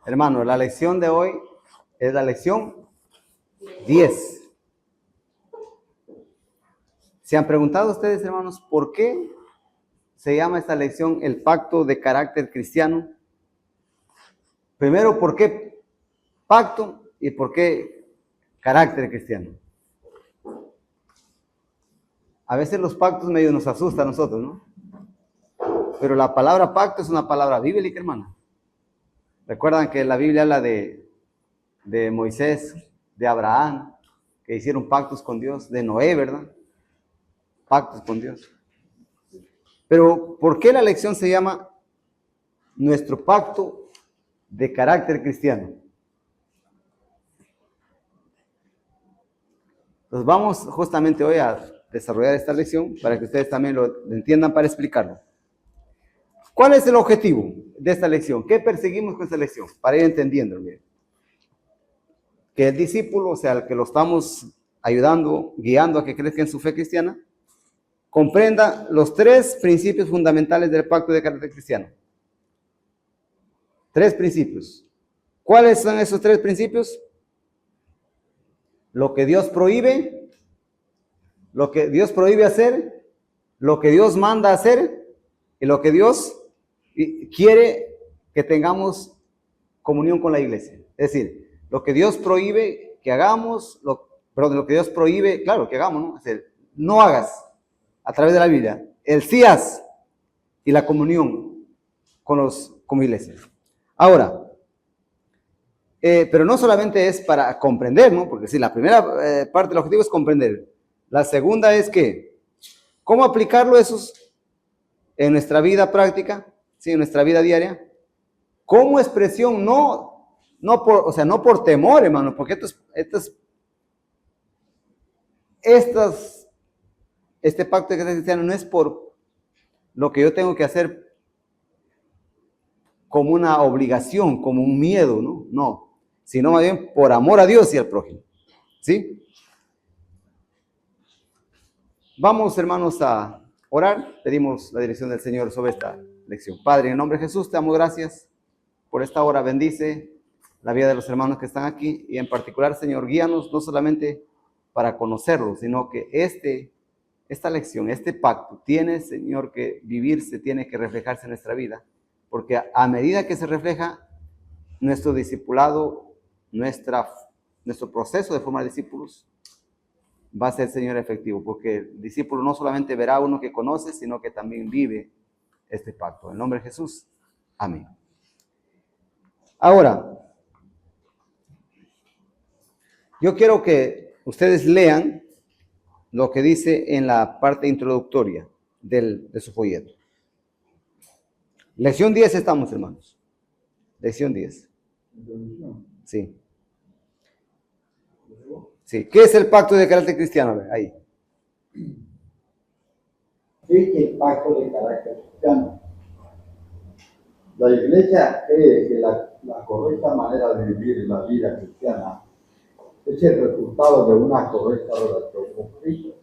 Hermano, la lección de hoy es la lección 10. ¿Se han preguntado ustedes, hermanos, por qué se llama esta lección el pacto de carácter cristiano? Primero, ¿por qué pacto y por qué carácter cristiano? A veces los pactos medio nos asustan a nosotros, ¿no? Pero la palabra pacto es una palabra bíblica, hermano. Recuerdan que la Biblia habla de Moisés, de Abraham, que hicieron pactos con Dios, de Noé, ¿verdad? Pactos con Dios. Pero, ¿por qué la lección se llama nuestro pacto de carácter cristiano? Entonces vamos justamente hoy a desarrollar esta lección para que ustedes también lo entiendan para explicarlo. ¿Cuál es el objetivo de esta lección? ¿Qué perseguimos con esta lección? Para ir entendiendo, miren. Que el discípulo, o sea, el que lo estamos ayudando, guiando a que crezca en su fe cristiana, comprenda los 3 principios fundamentales del pacto de carácter cristiano. 3 principios. ¿Cuáles son esos 3 principios? Lo que Dios prohíbe, lo que Dios prohíbe hacer, lo que Dios manda hacer y lo que Dios quiere que tengamos comunión con la iglesia. Es decir, lo que Dios prohíbe que hagamos, lo que Dios prohíbe, claro, que hagamos, ¿no? Es decir, no hagas a través de la Biblia, el sí haz y la comunión como iglesia. Ahora, pero no solamente es para comprender, ¿no? Porque sí, la primera parte del objetivo es comprender. La segunda es que, ¿cómo aplicarlo eso en nuestra vida práctica? ¿Sí? En nuestra vida diaria. Como expresión, no por temor, hermano, porque este pacto de carácter cristiano no es por lo que yo tengo que hacer como una obligación, como un miedo, ¿no? No, sino más bien por amor a Dios y al prójimo. ¿Sí? Vamos, hermanos, a orar. Pedimos la dirección del Señor sobre esta lección. Padre, en el nombre de Jesús, te damos gracias por esta hora. Bendice la vida de los hermanos que están aquí y en particular, Señor, guíanos no solamente para conocerlo, sino que esta lección, este pacto tiene, Señor, que vivirse, tiene que reflejarse en nuestra vida, porque a medida que se refleja nuestro discipulado, nuestro proceso de formar discípulos, va a ser, Señor, efectivo, porque el discípulo no solamente verá a uno que conoce, sino que también vive este pacto. En el nombre de Jesús, amén. Ahora, yo quiero que ustedes lean lo que dice en la parte introductoria de su folleto. Lección 10 estamos, hermanos. Lección 10. Sí. Sí. ¿Qué es el pacto de carácter cristiano? A ver, ahí. ¿Qué es el pacto de carácter cristiano? La Iglesia cree que la correcta manera de vivir la vida cristiana es el resultado de una correcta relación con Cristo.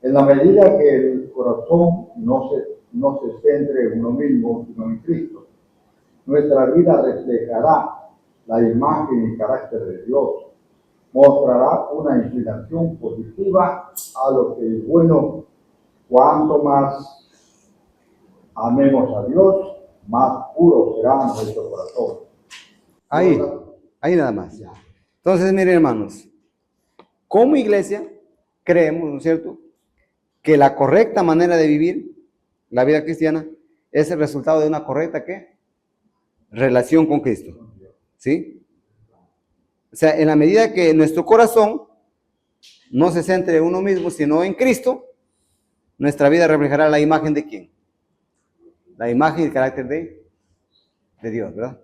En la medida que el corazón no se centre en uno mismo, sino en Cristo, nuestra vida reflejará la imagen y carácter de Dios, mostrará una inclinación positiva a lo que es bueno. Cuanto más amemos a Dios, más puro será nuestro corazón. Ahí nada más. Entonces, miren, hermanos, como iglesia creemos, ¿no es cierto?, que la correcta manera de vivir la vida cristiana es el resultado de una correcta, ¿qué? Relación con Cristo. ¿Sí? O sea, en la medida que nuestro corazón no se centre en uno mismo, sino en Cristo, nuestra vida reflejará la imagen de ¿quién? La imagen y el carácter de Dios, ¿verdad?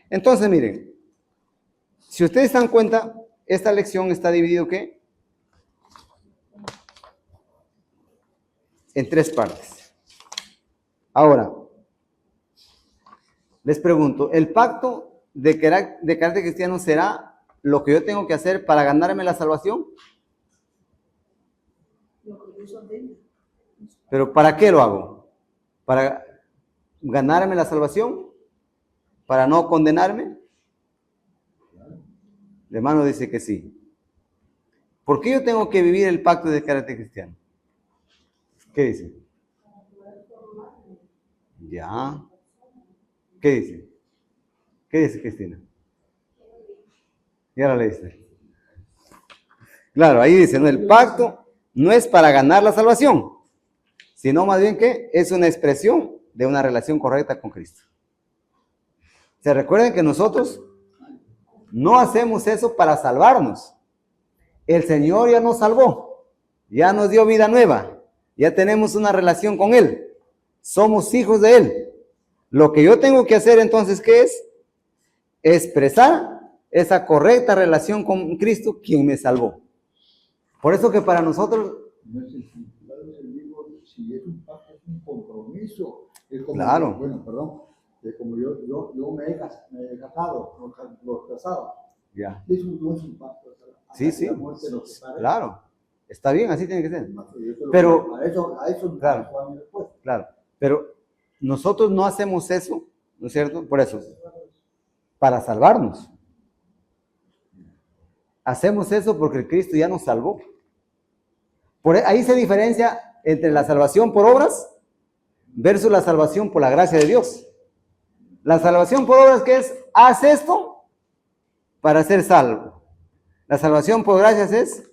Entonces, miren, si ustedes se dan cuenta, esta lección está dividida, ¿qué? En 3 partes. Ahora, les pregunto, ¿el pacto de carácter cristiano será lo que yo tengo que hacer para ganarme la salvación? ¿Pero para qué lo hago? ¿Para ganarme la salvación? para no condenarme? El hermano dice que sí. ¿Por qué yo tengo que vivir el pacto de carácter cristiano? ¿Qué dice? Ya. ¿Qué dice? ¿Qué dice Cristina? Ya la leíste. Claro, ahí dice, no, el pacto no es para ganar la salvación, sino más bien que es una expresión de una relación correcta con Cristo. Se recuerden que nosotros no hacemos eso para salvarnos. El Señor ya nos salvó, ya nos dio vida nueva, ya tenemos una relación con Él, somos hijos de Él. Lo que yo tengo que hacer entonces, ¿qué es? Expresar esa correcta relación con Cristo, quien me salvó. Por eso que para nosotros... No es el titular del libro, si es un pacto, es un compromiso. Es como, claro. Bueno, perdón, es como yo me he casado, los casados. Ya. Eso no es un pacto. Sí, sí. Claro. Está bien, así tiene que ser. Pero, a eso claro, claro. Pero nosotros no hacemos eso, ¿no es cierto? Por eso, para salvarnos. Hacemos eso porque Cristo ya nos salvó. Ahí se diferencia entre la salvación por obras versus la salvación por la gracia de Dios. La salvación por obras, ¿qué es? Haz esto para ser salvo. La salvación por gracias es,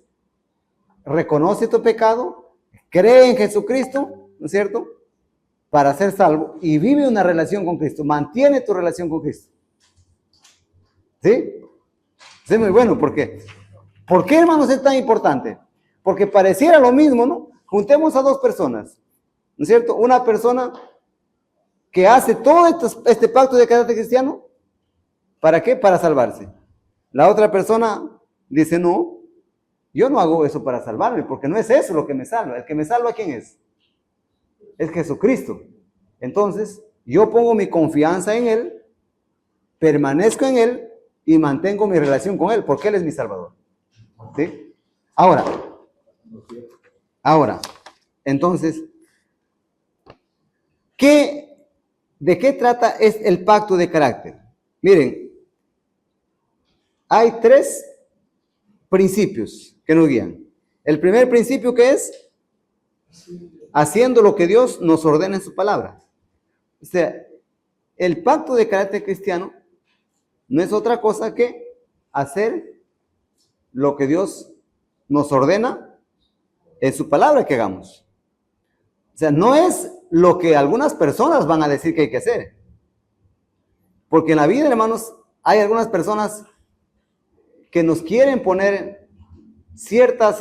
reconoce tu pecado, cree en Jesucristo, ¿no es cierto? Para ser salvo y vive una relación con Cristo, mantiene tu relación con Cristo. ¿Sí? Es muy bueno, ¿por qué? ¿Por qué, hermanos, es tan importante? Porque pareciera lo mismo, ¿no? Juntemos a dos personas, ¿no es cierto? Una persona que hace todo este pacto de carácter cristiano, ¿para qué? Para salvarse. La otra persona dice, no, yo no hago eso para salvarme, porque no es eso lo que me salva. El que me salva, ¿quién es? Es Jesucristo. Entonces, yo pongo mi confianza en Él, permanezco en Él y mantengo mi relación con Él, porque Él es mi Salvador. ¿Sí? Ahora, entonces, ¿de qué trata el pacto de carácter? Miren, hay 3 principios que nos guían. El primer principio, que es haciendo lo que Dios nos ordena en su palabra. O sea, el pacto de carácter cristiano no es otra cosa que hacer lo que Dios nos ordena en su palabra que hagamos. O sea, no es lo que algunas personas van a decir que hay que hacer. Porque en la vida, hermanos, hay algunas personas que nos quieren poner ciertas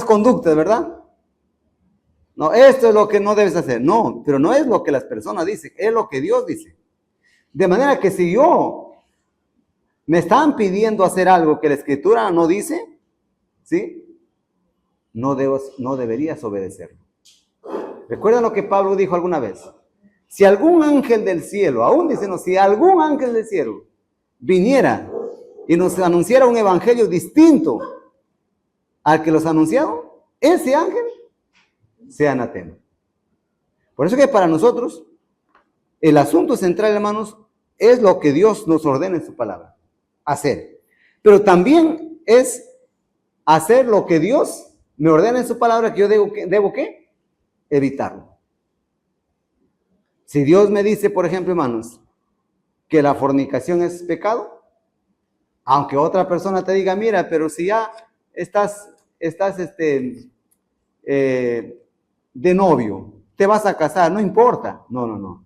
conductas, ¿verdad? No, esto es lo que no debes hacer. No, pero no es lo que las personas dicen, es lo que Dios dice. De manera que si me están pidiendo hacer algo que la Escritura no dice, ¿sí? No deberías obedecerlo. ¿Recuerdan lo que Pablo dijo alguna vez? Si algún ángel del cielo, aún diciendo, si algún ángel del cielo viniera y nos anunciara un evangelio distinto al que los anunciaron, ese ángel sea anatema. Por eso que para nosotros el asunto central, hermanos, es lo que Dios nos ordena en su palabra, hacer. Pero también es hacer lo que Dios me ordena en su palabra, que yo debo ¿qué? Evitarlo. Si Dios me dice, por ejemplo, hermanos, que la fornicación es pecado, aunque otra persona te diga, mira, pero si ya estás de novio, te vas a casar, no importa. No.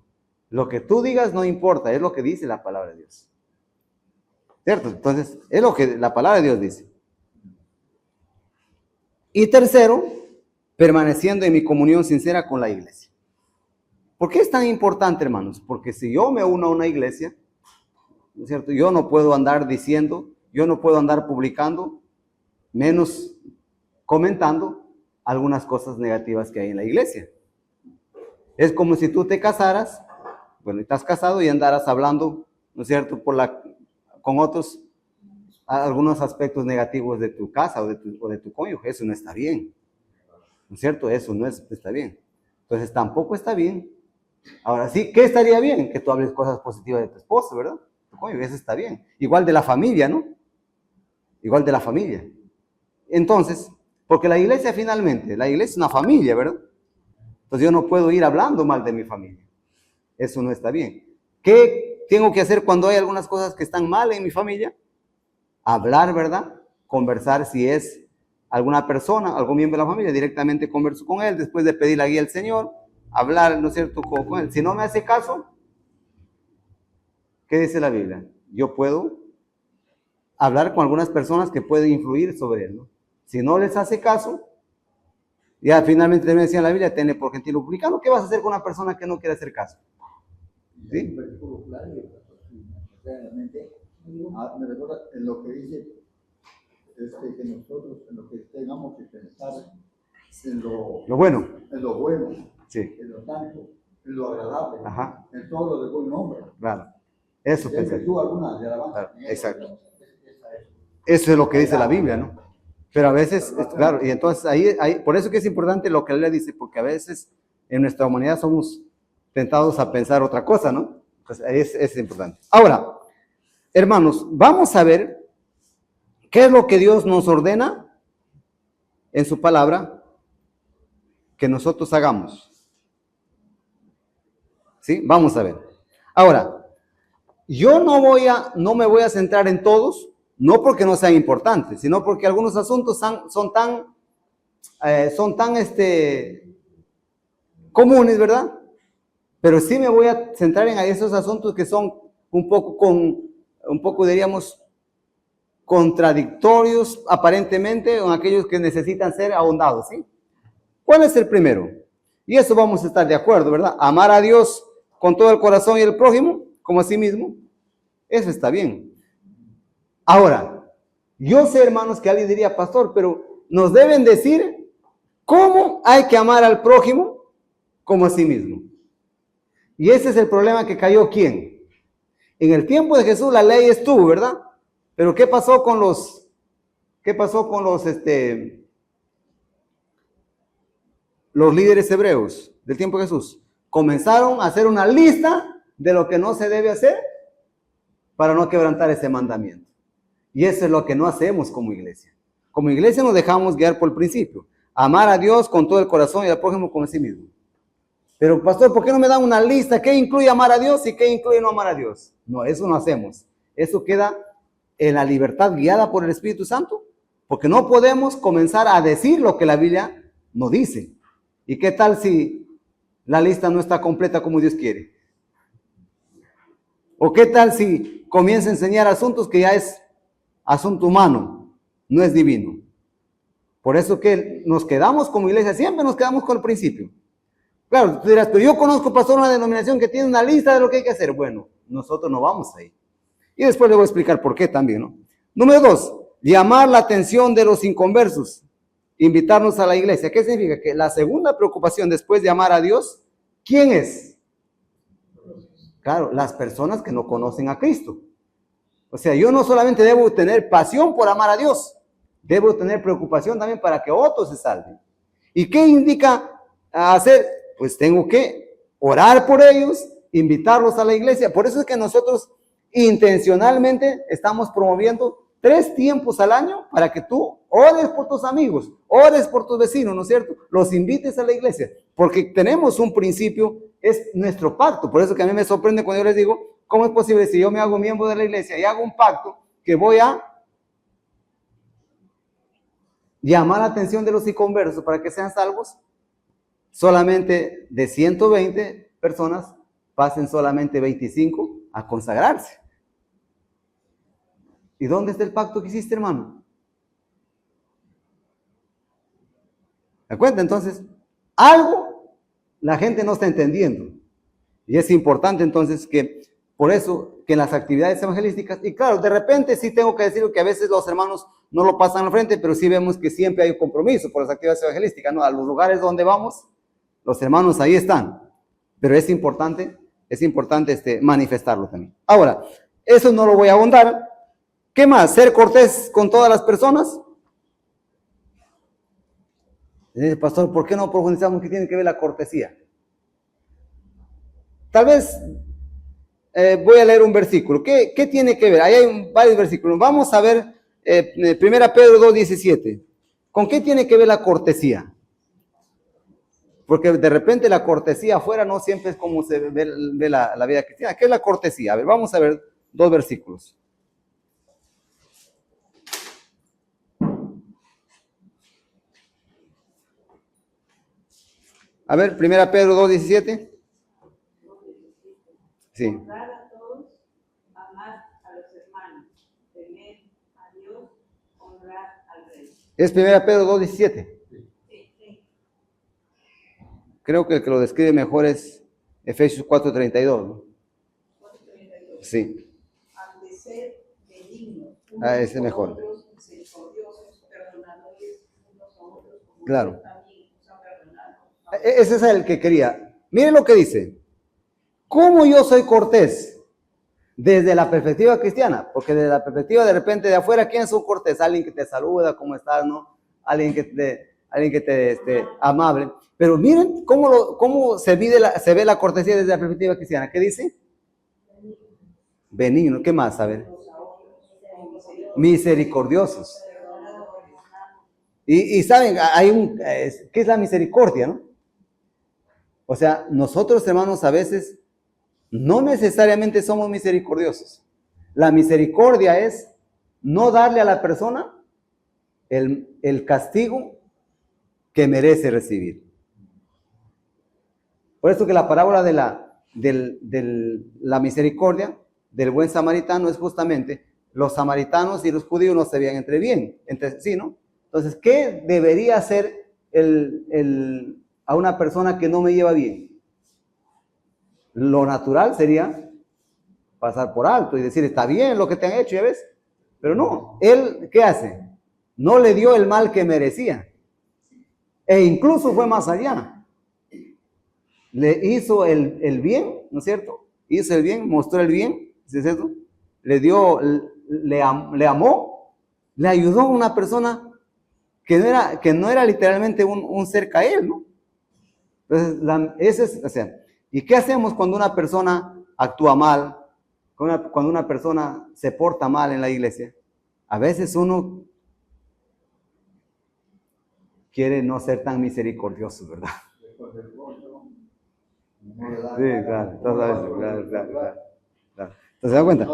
Lo que tú digas no importa, es lo que dice la palabra de Dios. ¿Cierto? Entonces, es lo que la palabra de Dios dice. Y tercero, permaneciendo en mi comunión sincera con la iglesia. ¿Por qué es tan importante, hermanos? Porque si yo me uno a una iglesia, ¿no es cierto? Yo no puedo andar diciendo, yo no puedo andar publicando, menos comentando algunas cosas negativas que hay en la iglesia. Es como si tú te casaras, bueno, estás casado y andaras hablando, ¿no es cierto?, con otros, algunos aspectos negativos de tu casa o de tu cónyuge. Eso no está bien, ¿no es cierto? Eso no está bien. Entonces tampoco está bien Ahora sí, ¿qué estaría bien? Que tú hables cosas positivas de tu esposo, ¿verdad? Tu cónyuge, eso está bien. Igual de la familia, ¿no? Igual de la familia. Entonces, porque la iglesia finalmente, la iglesia es una familia, ¿verdad? Entonces yo no puedo ir hablando mal de mi familia. Eso no está bien. ¿Qué tengo que hacer cuando hay algunas cosas que están mal en mi familia? Hablar, ¿verdad? Conversar si es alguna persona, algún miembro de la familia, directamente converso con él, después de pedir la guía al Señor, hablar, ¿no es cierto?, con él. Si no me hace caso, ¿qué dice la Biblia? Yo puedo hablar con algunas personas que pueden influir sobre él, ¿no? Si no les hace caso, ya finalmente también decía en la Biblia, tenle por gentil o publicano. ¿Qué vas a hacer con una persona que no quiere hacer caso? ¿Sí? Me recuerda en lo que dice que nosotros en lo que tengamos que pensar en lo bueno, sí, en lo santo, en lo agradable, ajá, en todo lo de buen nombre. Claro, eso pensé. Tú alguna de alabanza. Claro, exacto. Eso es lo que dice la Biblia, ¿no? Pero a veces, claro, y entonces ahí, por eso que es importante lo que la Biblia dice, porque a veces en nuestra humanidad somos tentados a pensar otra cosa, ¿no? Entonces ahí es importante. Ahora, hermanos, vamos a ver qué es lo que Dios nos ordena en su palabra que nosotros hagamos. ¿Sí? Vamos a ver. Ahora, yo no me voy a centrar en todos, no porque no sean importantes, sino porque algunos asuntos son tan comunes, ¿verdad? Pero sí me voy a centrar en esos asuntos que son un poco diríamos, contradictorios aparentemente, o aquellos que necesitan ser ahondados, ¿sí? ¿Cuál es el primero? Y eso vamos a estar de acuerdo, ¿verdad? Amar a Dios con todo el corazón y el prójimo como a sí mismo. Eso está bien. Ahora, yo sé, hermanos, que alguien diría, pastor, pero nos deben decir cómo hay que amar al prójimo como a sí mismo. Y ese es el problema que cayó ¿quién? En el tiempo de Jesús la ley estuvo, ¿verdad? Pero ¿qué pasó con los líderes hebreos del tiempo de Jesús? Comenzaron a hacer una lista de lo que no se debe hacer para no quebrantar ese mandamiento. Y eso es lo que no hacemos como iglesia. Como iglesia nos dejamos guiar por el principio. Amar a Dios con todo el corazón y al prójimo como a sí mismo. Pero, pastor, ¿por qué no me dan una lista? ¿Qué incluye amar a Dios y qué incluye no amar a Dios? No, eso no hacemos. Eso queda en la libertad guiada por el Espíritu Santo. Porque no podemos comenzar a decir lo que la Biblia no dice. ¿Y qué tal si la lista no está completa como Dios quiere? ¿O qué tal si comienza a enseñar asuntos que ya es asunto humano, no es divino? Por eso que nos quedamos como iglesia, siempre nos quedamos con el principio. Claro, tú dirás, pero yo conozco, pastor, una denominación que tiene una lista de lo que hay que hacer. Bueno, nosotros no vamos ahí. Y después le voy a explicar por qué también, ¿no? Número 2, llamar la atención de los inconversos, invitarnos a la iglesia. ¿Qué significa? Que la segunda preocupación después de amar a Dios, ¿quién es? Claro, las personas que no conocen a Cristo. O sea, yo no solamente debo tener pasión por amar a Dios, debo tener preocupación también para que otros se salven. ¿Y qué indica hacer? Pues tengo que orar por ellos, invitarlos a la iglesia. Por eso es que nosotros intencionalmente estamos promoviendo 3 tiempos al año para que tú ores por tus amigos, ores por tus vecinos, ¿no es cierto? Los invites a la iglesia, porque tenemos un principio, es nuestro pacto. Por eso que a mí me sorprende cuando yo les digo, ¿cómo es posible si yo me hago miembro de la iglesia y hago un pacto que voy a llamar la atención de los inconversos para que sean salvos? Solamente de 120 personas pasen solamente 25 a consagrarse. ¿Y dónde está el pacto que hiciste, hermano? ¿Me cuenta? Entonces, algo la gente no está entendiendo. Y es importante entonces que, por eso, que en las actividades evangelísticas, y claro, de repente sí tengo que decir que a veces los hermanos no lo pasan al frente, pero sí vemos que siempre hay un compromiso por las actividades evangelísticas, ¿no? A los lugares donde vamos, los hermanos ahí están. Pero es importante manifestarlo también. Ahora, eso no lo voy a ahondar. ¿Qué más? ¿Ser cortés con todas las personas? Pastor, ¿por qué no profundizamos qué tiene que ver la cortesía? tal vez voy a leer un versículo. ¿Qué tiene que ver? Ahí hay varios versículos. Vamos a ver 1 Pedro 2:17. ¿Con qué tiene que ver la cortesía? Porque de repente la cortesía afuera no siempre es como se ve la vida cristiana. ¿Qué es la cortesía? A ver, vamos a ver dos versículos. A ver, 1 Pedro 2:17. Sí. Honrar a todos, amar a los hermanos, temer a Dios, honrar al rey. Es 1 Pedro 2:17. Sí. Creo que el que lo describe mejor es Efesios 4:32, ¿no? 4:32. Sí. Han de ser benignos, Ese es mejor. otros, misericordiosos, perdonadores unos a otros, como Claro. Dios también nos ha perdonado. Ese es el que quería. Miren lo que dice. ¿Cómo yo soy cortés? Desde la perspectiva cristiana, porque desde la perspectiva de repente de afuera, ¿quién es un cortés? Alguien que te saluda, ¿cómo estás? ¿No? Alguien que te amable. Pero miren cómo se ve la cortesía desde la perspectiva cristiana. ¿Qué dice? Benigno. ¿Qué más? A ver. Misericordiosos. Y saben, ¿qué es la misericordia, no? O sea, nosotros, hermanos, a veces no necesariamente somos misericordiosos. La misericordia es no darle a la persona el castigo que merece recibir. Por eso que la parábola de la misericordia del buen samaritano es justamente los samaritanos y los judíos no se veían entre sí, ¿no? Entonces, ¿qué debería hacer a una persona que no me lleva bien? Lo natural sería pasar por alto y decir, está bien lo que te han hecho, ¿ya ves? Pero no, él, ¿qué hace? No le dio el mal que merecía. E incluso fue más allá. Le hizo el bien, ¿no es cierto? Hizo el bien, mostró el bien, ¿sí es cierto? Le amó, le ayudó a una persona que no era literalmente un cerca a él, ¿no? Entonces, o sea, ¿y qué hacemos cuando una persona actúa mal? Cuando una persona se porta mal en la iglesia. A veces uno quiere no ser tan misericordioso, ¿verdad? Sí, claro. Claro. ¿Te das cuenta?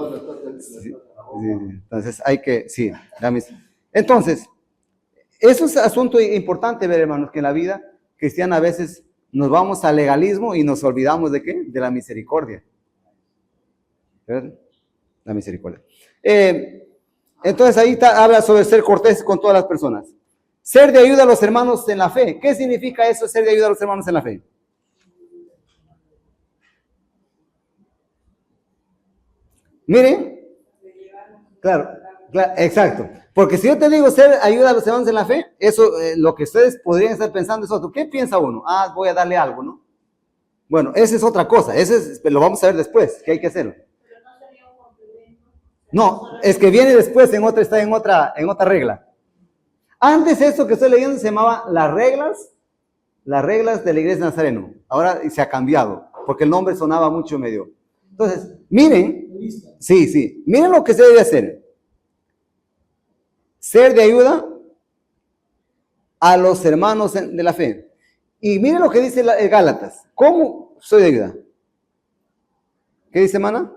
Sí. Entonces hay que, sí. Entonces, eso es asunto importante ver, hermanos, que en la vida cristiana a veces nos vamos al legalismo y nos olvidamos ¿de qué? De la misericordia. ¿Verdad? La misericordia. Entonces ahí habla sobre ser cortés con todas las personas. Ser de ayuda a los hermanos en la fe. ¿Qué significa eso, ser de ayuda a los hermanos en la fe? Miren, claro, exacto. Porque si yo te digo ser ayuda a los hermanos en la fe, eso lo que ustedes podrían estar pensando es otro. ¿Qué piensa uno? Ah, voy a darle algo, ¿no? Bueno, esa es otra cosa. Lo vamos a ver después, que hay que hacerlo. No, es que viene después, está en otra regla. Antes esto que estoy leyendo se llamaba las reglas de la iglesia de Nazareno. Ahora se ha cambiado, porque el nombre sonaba mucho medio. Entonces, miren, sí, miren lo que se debe hacer. Ser de ayuda a los hermanos de la fe. Y miren lo que dice Gálatas. ¿Cómo soy de ayuda? ¿Qué dice, hermana?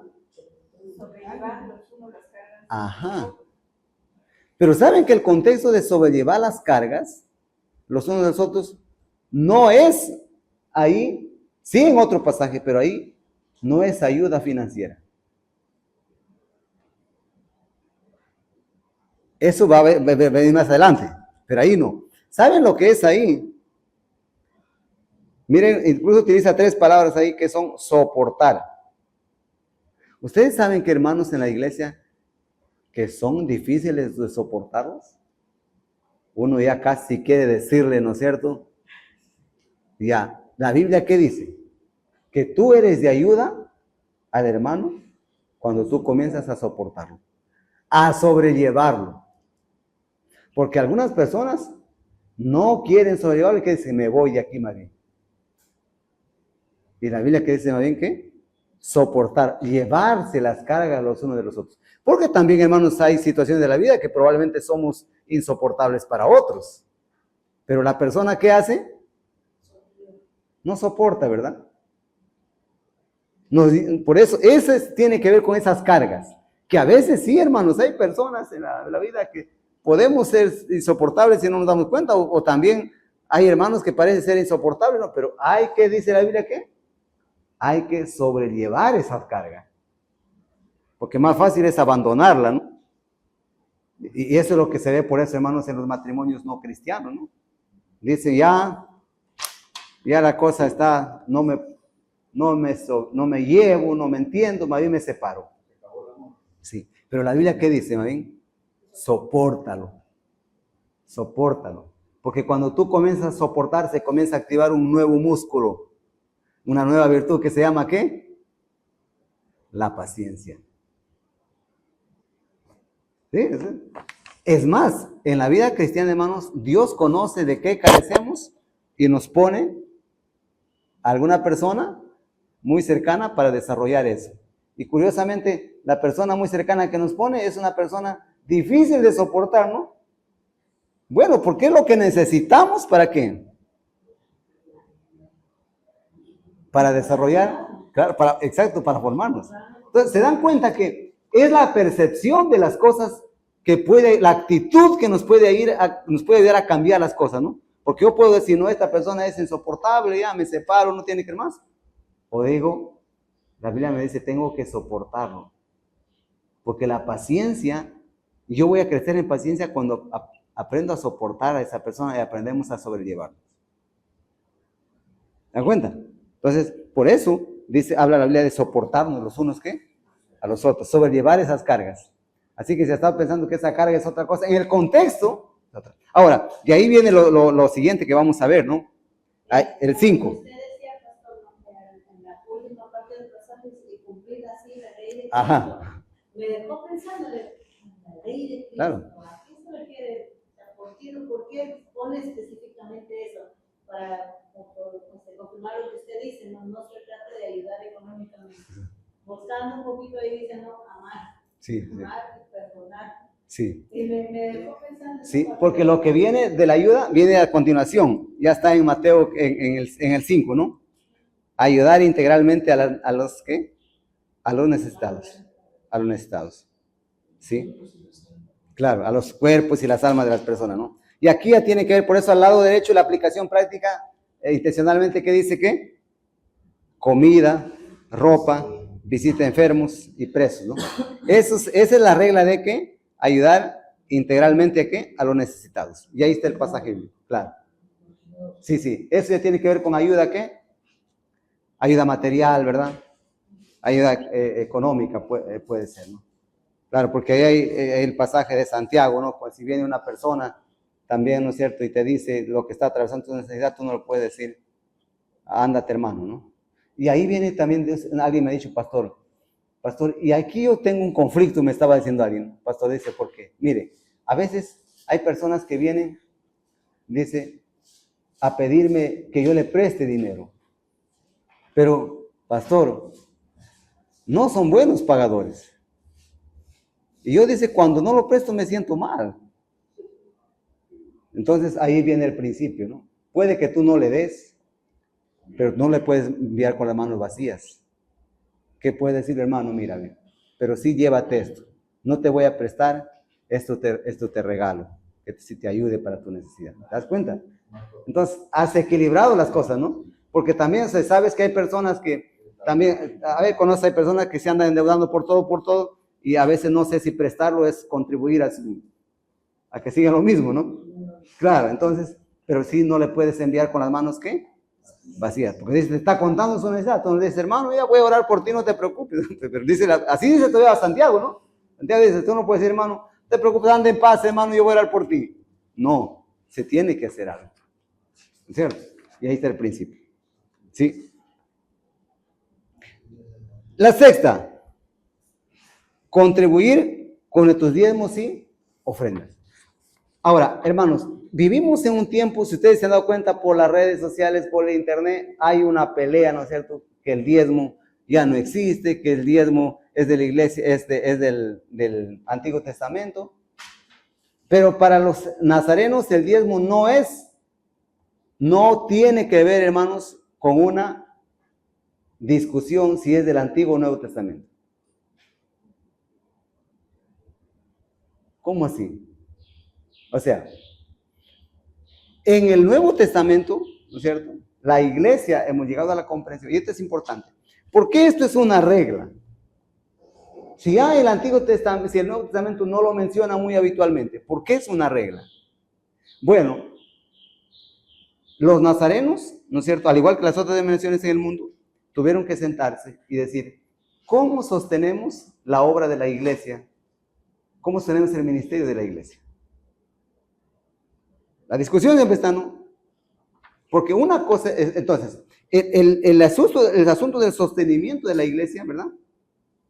Ajá. Pero ¿saben que el contexto de sobrellevar las cargas, los unos de los otros, no es ahí, sí en otro pasaje, pero ahí no es ayuda financiera? Eso va a venir más adelante, pero ahí no. ¿Saben lo que es ahí? Miren, incluso utiliza 3 palabras ahí que son soportar. ¿Ustedes saben que hermanos en la iglesia que son difíciles de soportarlos? Uno ya casi quiere decirle, ¿no es cierto? Ya, ¿la Biblia qué dice? Que tú eres de ayuda al hermano cuando tú comienzas a soportarlo, a sobrellevarlo. Porque algunas personas no quieren sobrellevarlo y que dicen, me voy de aquí más bien. ¿Y la Biblia qué dice más bien qué? soportar, llevarse las cargas los unos de los otros. Porque también, hermanos, hay situaciones de la vida que probablemente somos insoportables para otros. Pero la persona que hace, no soporta, ¿verdad? Por eso, tiene que ver con esas cargas. Que a veces sí, hermanos, hay personas en la vida que podemos ser insoportables si no nos damos cuenta. O también hay hermanos que parecen ser insoportables, ¿no? Pero hay que, dice la Biblia, ¿qué? Hay que sobrellevar esas cargas. Porque más fácil es abandonarla, ¿no? Y eso es lo que se ve por eso, hermanos, en los matrimonios no cristianos, ¿no? Dicen, ya la cosa está, no me llevo, no me entiendo, más bien me separo. Sí, pero la Biblia, ¿qué dice, más bien? Sopórtalo. Porque cuando tú comienzas a soportar, se comienza a activar un nuevo músculo, una nueva virtud que se llama, ¿qué? La paciencia. ¿Sí? Es más, en la vida cristiana, hermanos, Dios conoce de qué carecemos y nos pone a alguna persona muy cercana para desarrollar eso. Y curiosamente, la persona muy cercana que nos pone es una persona difícil de soportar, ¿no? Bueno, porque es lo que necesitamos, ¿para qué? Para desarrollar, claro, para formarnos. Entonces, se dan cuenta que es la percepción de las cosas la actitud que nos puede ayudar a cambiar las cosas, ¿no? Porque yo puedo decir, no, esta persona es insoportable, ya me separo, no tiene que ir más. O digo, la Biblia me dice, tengo que soportarlo. Porque la paciencia, yo voy a crecer en paciencia cuando aprendo a soportar a esa persona y aprendemos a sobrellevarlo. ¿Se dan cuenta? Entonces, por eso, habla la Biblia de soportarnos los unos, ¿qué? A los otros, sobrellevar esas cargas. Así que si estaba pensando que esa carga es otra cosa, en el contexto, otra. Ahora, de ahí viene lo siguiente que vamos a ver, ¿no? El 5. Usted decía, pastor, en la última parte del pasaje, y cumplir así la ley de Cristo. Ajá. Me dejó pensando en la ley de Cristo. Claro. ¿A qué se refiere? ¿Por qué pone específicamente eso? Para confirmar lo que usted dice, no se trata de ayudar económicamente. Buscando un poquito ahí dice, no, amar. Sí. Amar y perdonar. Sí. Y me dejó pensando. Sí, porque lo que viene de la ayuda viene a continuación. Ya está en Mateo, en el 5, ¿no? Ayudar integralmente a los ¿qué? A los necesitados. A los necesitados. ¿Sí? Claro, a los cuerpos y las almas de las personas, ¿no? Y aquí ya tiene que ver, por eso al lado derecho, la aplicación práctica, intencionalmente, ¿qué dice qué? Comida, ropa, visita a enfermos y presos, ¿no? Esa es la regla de que ayudar integralmente a qué? A los necesitados. Y ahí está el pasaje bíblico, claro. Sí, eso ya tiene que ver con ayuda, ¿qué? Ayuda material, ¿verdad? Ayuda económica puede ser, ¿no? Claro, porque ahí hay el pasaje de Santiago, ¿no? Pues si viene una persona también, ¿no es cierto? Y te dice lo que está atravesando tu necesidad, tú no lo puedes decir, ándate, hermano, ¿no? Y ahí viene también, alguien me ha dicho, pastor, y aquí yo tengo un conflicto, me estaba diciendo alguien, pastor, dice, ¿por qué? Mire, a veces hay personas que vienen, dice, a pedirme que yo le preste dinero, pero, pastor, no son buenos pagadores. Y yo dice, cuando no lo presto me siento mal. Entonces ahí viene el principio, ¿no? Puede que tú no le des, pero no le puedes enviar con las manos vacías. ¿Qué puede decir, hermano? Mira, pero sí llévate esto. No te voy a prestar, esto te regalo, que si te ayude para tu necesidad. ¿Te das cuenta? Entonces, has equilibrado las cosas, ¿no? Porque también sabes que hay personas que también, hay personas que se andan endeudando por todo, y a veces no sé si prestarlo es contribuir a que sigan lo mismo, ¿no? Claro, entonces, pero sí no le puedes enviar con las manos, ¿qué? Vacías, porque dice, te está contando su necesidad, entonces dice, hermano, ya voy a orar por ti, no te preocupes, pero dice, así dice todavía Santiago, ¿no? Santiago dice, tú no puedes decir, hermano, no te preocupes, anda en paz, hermano, yo voy a orar por ti. No, se tiene que hacer algo, ¿cierto? Y ahí está el principio, ¿sí? La sexta, contribuir con nuestros diezmos y ofrendas. Ahora, hermanos, vivimos en un tiempo, si ustedes se han dado cuenta por las redes sociales, por el internet, hay una pelea, ¿no es cierto? Que el diezmo, ya no existe, que el diezmo es de la iglesia, es del Antiguo Testamento. Pero para los nazarenos el diezmo no tiene que ver, hermanos, con una discusión si es del Antiguo o Nuevo Testamento. ¿Cómo así? O sea, en el Nuevo Testamento, ¿no es cierto? La iglesia hemos llegado a la comprensión, y esto es importante. ¿Por qué esto es una regla? Si ya el Antiguo Testamento, si el Nuevo Testamento no lo menciona muy habitualmente, ¿por qué es una regla? Bueno, los nazarenos, ¿no es cierto?, al igual que las otras denominaciones en el mundo, tuvieron que sentarse y decir, ¿cómo sostenemos la obra de la iglesia? ¿Cómo sostenemos el ministerio de la iglesia? La discusión siempre está, ¿no? Porque una cosa es, entonces, el asunto del sostenimiento de la iglesia, ¿verdad?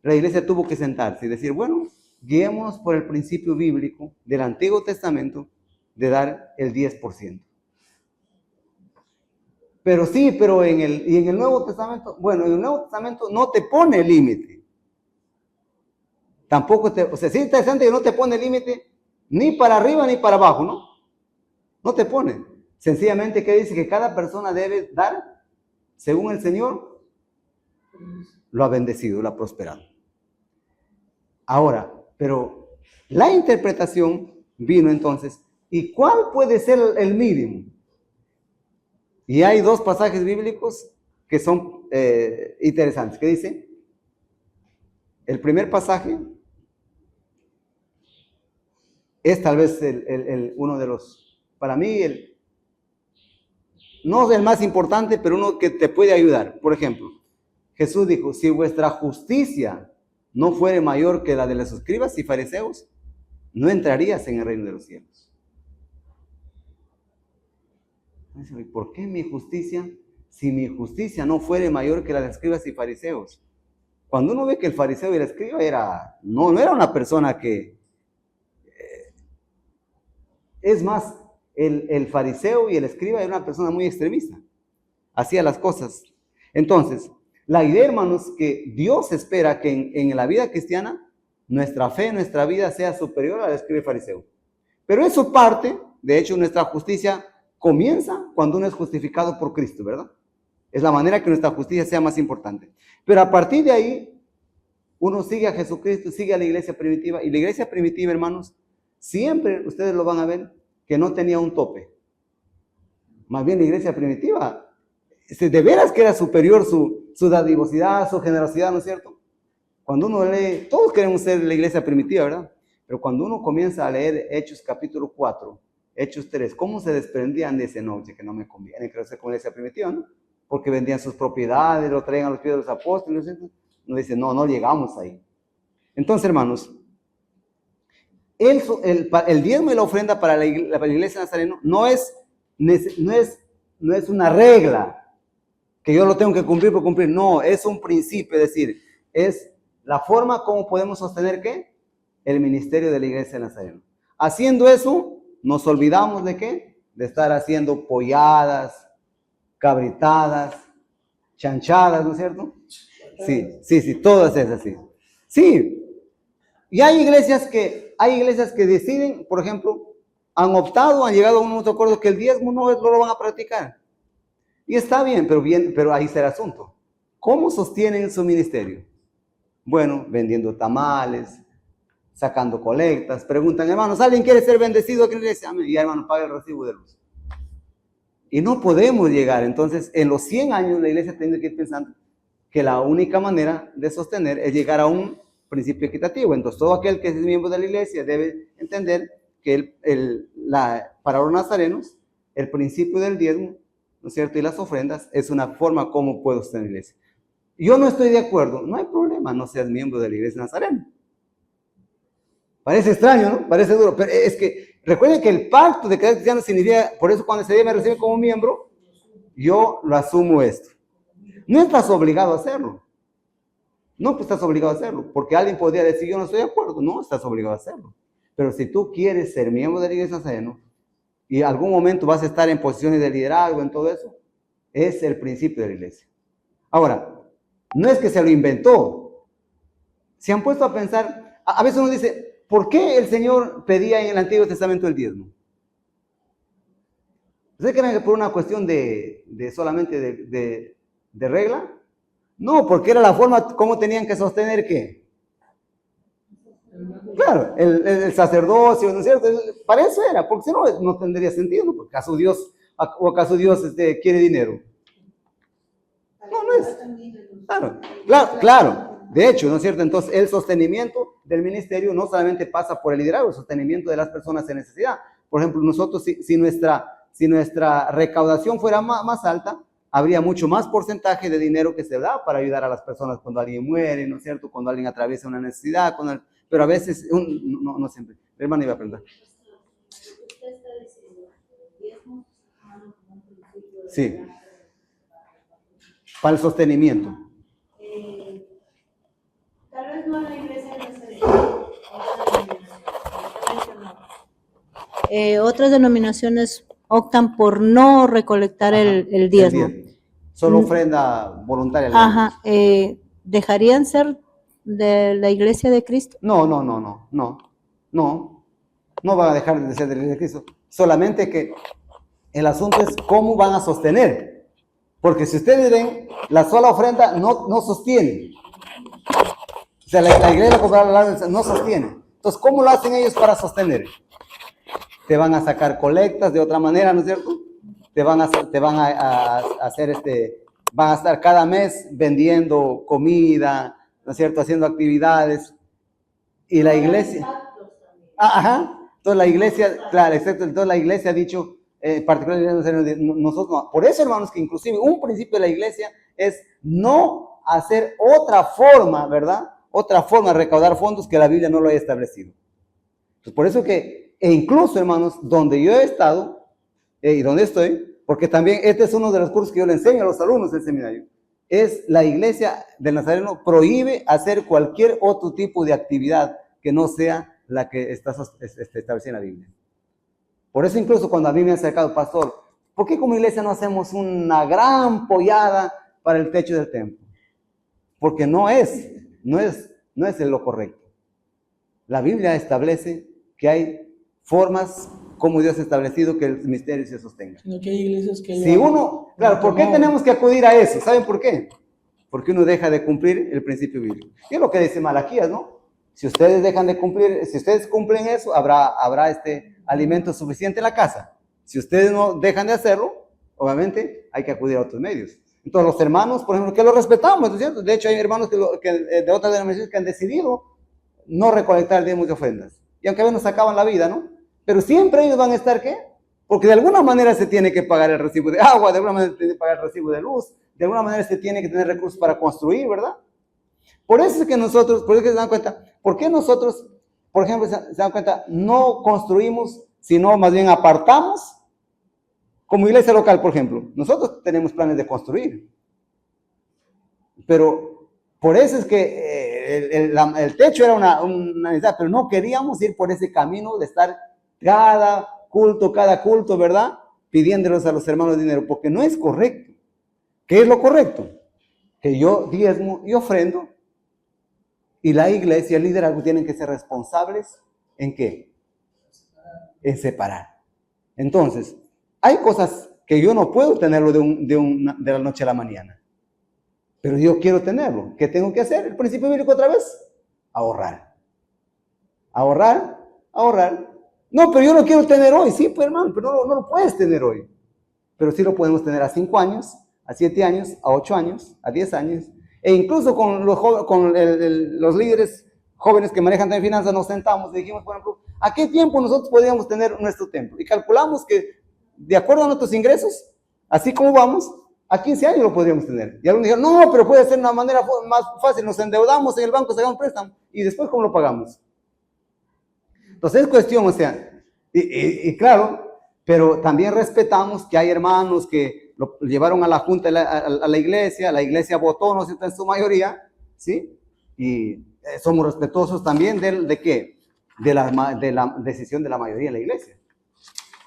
La iglesia tuvo que sentarse y decir, bueno, guiémonos por el principio bíblico del Antiguo Testamento de dar el 10%. Pero en el Nuevo Testamento, bueno, en el Nuevo Testamento no te pone límite. Tampoco o sea, sí está interesante que no te pone límite ni para arriba ni para abajo, ¿no? No te pone. Sencillamente que dice que cada persona debe dar según el Señor lo ha bendecido, lo ha prosperado. Ahora, pero la interpretación vino entonces, ¿y cuál puede ser el mínimo? Y hay dos pasajes bíblicos que son interesantes. ¿Qué dice? El primer pasaje es tal vez uno de los, para mí, no el más importante, pero uno que te puede ayudar. Por ejemplo, Jesús dijo, si vuestra justicia no fuere mayor que la de los escribas y fariseos, no entrarías en el reino de los cielos. ¿Por qué mi justicia? Si mi justicia no fuere mayor que la de los escribas y fariseos. Cuando uno ve que el fariseo y el escriba no era una persona que... es más, el fariseo y el escriba era una persona muy extremista. Hacía las cosas. Entonces, la idea, hermanos, que Dios espera que en la vida cristiana, nuestra fe, nuestra vida sea superior a la del escriba y fariseo. Pero eso parte, de hecho, nuestra justicia comienza cuando uno es justificado por Cristo, ¿verdad? Es la manera que nuestra justicia sea más importante. Pero a partir de ahí, uno sigue a Jesucristo, sigue a la iglesia primitiva. Y la iglesia primitiva, hermanos, siempre ustedes lo van a ver, que no tenía un tope. Más bien la iglesia primitiva, de veras que era superior su dadivosidad, su generosidad, ¿no es cierto? Cuando uno lee, todos queremos ser la iglesia primitiva, ¿verdad? Pero cuando uno comienza a leer Hechos capítulo 4, Hechos 3, ¿cómo se desprendían de ese noche que no me conviene crecer con la iglesia primitiva, ¿no? Porque vendían sus propiedades, lo traían a los pies de los apóstoles, ¿no es cierto? Uno dice, no llegamos ahí. Entonces, hermanos, el diezmo y la ofrenda para la iglesia nazareno no es una regla que yo lo tengo que cumplir por cumplir. No, es un principio, es decir, es la forma como podemos sostener ¿qué? El ministerio de la iglesia nazareno. Haciendo eso, nos olvidamos de ¿qué? De estar haciendo polladas, cabritadas, chanchadas, ¿no es cierto? Sí, todas esas, sí. Sí, y hay iglesias que deciden, por ejemplo, han llegado a un acuerdo que el diezmo no lo van a practicar. Y está bien, pero ahí está el asunto. ¿Cómo sostienen su ministerio? Bueno, vendiendo tamales, sacando colectas, preguntan, hermanos, ¿alguien quiere ser bendecido aquí en la iglesia? Y hermano, paga el recibo de luz. Y no podemos llegar. Entonces, en los 100 años la iglesia tiene que ir pensando que la única manera de sostener es llegar a un principio equitativo. Entonces, todo aquel que es miembro de la iglesia debe entender que para los nazarenos, el principio del diezmo, ¿no es cierto? Y las ofrendas es una forma como puedo sostener la iglesia. Yo no estoy de acuerdo, no hay problema, no seas miembro de la iglesia nazarena. Parece extraño, ¿no? Parece duro, pero es que recuerden que el pacto de creer cristiano significa, por eso cuando me recibe como miembro, yo lo asumo esto. No estás obligado a hacerlo. No, pues estás obligado a hacerlo, porque alguien podría decir, yo no estoy de acuerdo. No, estás obligado a hacerlo. Pero si tú quieres ser miembro de la iglesia nazarena y en algún momento vas a estar en posiciones de liderazgo, en todo eso, es el principio de la iglesia. Ahora, No es que se lo inventó. Se han puesto a pensar, a veces uno dice, ¿por qué el Señor pedía en el Antiguo Testamento el diezmo? ¿Ustedes creen que por una cuestión solamente de regla? No, porque era la forma como tenían que sostener ¿qué? Claro, el sacerdocio, ¿no es cierto? Para eso era, porque si no, no tendría sentido, ¿no? ¿Acaso Dios quiere dinero? No, no es. Claro. De hecho, ¿no es cierto? Entonces, el sostenimiento del ministerio no solamente pasa por el liderazgo, el sostenimiento de las personas en necesidad. Por ejemplo, nosotros, si nuestra recaudación fuera más alta, habría mucho más porcentaje de dinero que se da para ayudar a las personas cuando alguien muere, ¿no es cierto? Cuando alguien atraviesa una necesidad, pero a veces, no siempre. El hermano iba a preguntar. Usted está diciendo que diezmos como un principio de Sí. Para el sostenimiento. Tal vez no en la iglesia otras denominaciones optan por no recolectar el diezmo. Solo ofrenda voluntaria. Ajá. ¿Dejarían ser de la iglesia de Cristo? No van a dejar de ser de la iglesia de Cristo. Solamente que el asunto es cómo van a sostener. Porque si ustedes ven, la sola ofrenda no sostiene. O sea, la iglesia no sostiene. Entonces, ¿cómo lo hacen ellos para sostener? Te van a sacar colectas de otra manera, ¿no es cierto? Te van a hacer van a estar cada mes vendiendo comida, ¿no es cierto? Haciendo actividades. Y la iglesia... Entonces la iglesia, claro, exacto. Entonces la iglesia ha dicho, particularmente nosotros no. Por eso, hermanos, que inclusive un principio de la iglesia es no hacer otra forma, ¿verdad? Otra forma de recaudar fondos que la Biblia no lo haya establecido. Entonces, por eso que, e incluso, hermanos, donde yo he estado y donde estoy, porque también este es uno de los cursos que yo le enseño a los alumnos del seminario, es la iglesia del Nazareno prohíbe hacer cualquier otro tipo de actividad que no sea la que está establecida en la Biblia. Por eso incluso cuando a mí me ha acercado, pastor, ¿por qué como iglesia no hacemos una gran pollada para el techo del templo? Porque no es lo correcto. La Biblia establece que hay formas como Dios ha establecido que el misterio se sostenga. No que hay iglesias que si uno, claro, ¿por qué tenemos que acudir a eso? ¿Saben por qué? Porque uno deja de cumplir el principio bíblico. Y es lo que dice Malaquías, ¿no? Si ustedes dejan de cumplir, si ustedes cumplen eso, habrá alimento suficiente en la casa. Si ustedes no dejan de hacerlo, obviamente hay que acudir a otros medios. Entonces los hermanos, por ejemplo, que lo respetamos, ¿no es cierto? De hecho hay hermanos que de otras denominaciones que han decidido no recolectar diezmos de ofrendas. Y aunque a veces nos sacaban la vida, ¿no? Pero siempre ellos van a estar, ¿qué? Porque de alguna manera se tiene que pagar el recibo de agua, de alguna manera se tiene que pagar el recibo de luz, de alguna manera se tiene que tener recursos para construir, ¿verdad? Por eso es que nosotros, por eso que se dan cuenta, ¿por qué nosotros, por ejemplo, se dan cuenta, no construimos, sino más bien apartamos? Como iglesia local, por ejemplo, nosotros tenemos planes de construir. Pero por eso es que el techo era una necesidad, pero no queríamos ir por ese camino de estar cada culto, ¿verdad? Pidiéndoles a los hermanos dinero, porque no es correcto. ¿Qué es lo correcto? Que yo diezmo y ofrendo, y la iglesia, el liderazgo tienen que ser responsables ¿en qué? En separar. Entonces, hay cosas que yo no puedo tenerlo de la noche a la mañana, pero yo quiero tenerlo. ¿Qué tengo que hacer? El principio bíblico otra vez, ahorrar. No, pero yo lo quiero tener hoy. Sí, pues hermano, pero no lo puedes tener hoy. Pero sí lo podemos tener a 5 años, a 7 años, a 8 años, a 10 años. E incluso con los líderes jóvenes que manejan también finanzas nos sentamos y dijimos, por ejemplo, ¿a qué tiempo nosotros podríamos tener nuestro templo? Y calculamos que, de acuerdo a nuestros ingresos, así como vamos, a 15 años lo podríamos tener. Y algunos dijeron, no, pero puede ser de una manera más fácil, nos endeudamos en el banco, sacamos préstamo, y después, ¿cómo lo pagamos? Entonces es cuestión, o sea, y claro, pero también respetamos que hay hermanos que lo llevaron a la junta, a la iglesia votó, no sé, en su mayoría, ¿sí? Y somos respetuosos también ¿de qué? De la decisión de la mayoría de la iglesia.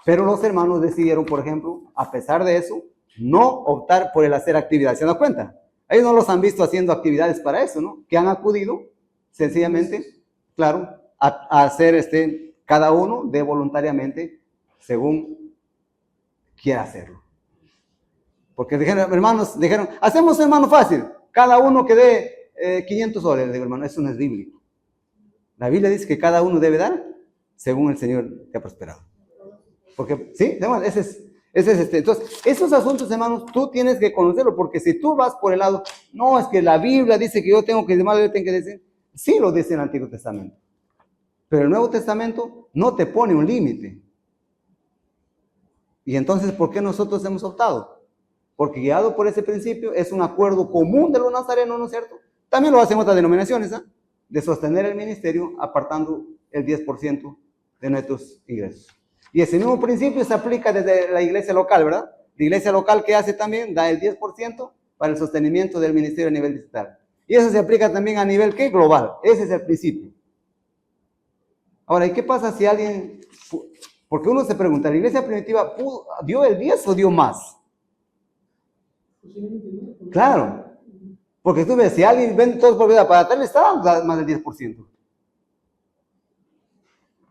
Pero los hermanos decidieron, por ejemplo, a pesar de eso, no optar por el hacer actividad. ¿Se dan cuenta? Ellos no los han visto haciendo actividades para eso, ¿no? Que han acudido, sencillamente, claro, a hacer cada uno de voluntariamente según quiera hacerlo. Porque dijeron, hermanos, hacemos hermano fácil, cada uno que dé 500 soles. Le digo, hermano, eso no es bíblico. La Biblia dice que cada uno debe dar según el Señor te ha prosperado. Porque, sí, ese es. Entonces, esos asuntos, hermanos, tú tienes que conocerlo, porque si tú vas por el lado, no, es que la Biblia dice que yo tengo que decir, sí lo dice el Antiguo Testamento. Pero el Nuevo Testamento no te pone un límite. Y entonces, ¿por qué nosotros hemos optado? Porque guiado por ese principio, es un acuerdo común de los nazarenos, ¿no es cierto? También lo hacen otras denominaciones, ¿eh? De sostener el ministerio apartando el 10% de nuestros ingresos. Y ese mismo principio se aplica desde la iglesia local, ¿verdad? La iglesia local, ¿qué hace también? Da el 10% para el sostenimiento del ministerio a nivel distrital. Y eso se aplica también a nivel, ¿qué? Global. Ese es el principio. Ahora, ¿y qué pasa si alguien... Porque uno se pregunta, ¿la iglesia primitiva dio el 10 o dio más? Claro. Porque tú ves, si alguien vende toda su propiedad para tal, está dando más del 10%.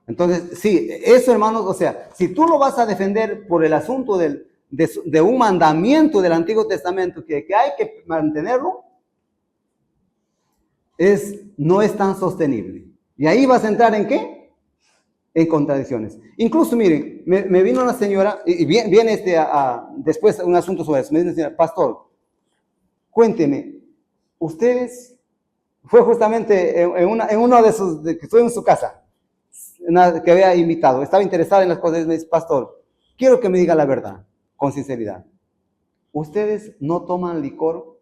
Entonces, sí, eso, hermanos, o sea, si tú lo vas a defender por el asunto de un mandamiento del Antiguo Testamento que hay que mantenerlo, no es tan sostenible. Y ahí vas a entrar ¿en qué? En contradicciones. Incluso, miren, me vino una señora, y viene después un asunto sobre eso, me dice una señora, pastor, cuénteme, ustedes, fue justamente en uno de sus, que estuve en su casa, que había invitado, estaba interesada en las cosas, me dice, pastor, quiero que me diga la verdad, con sinceridad. ¿Ustedes no toman licor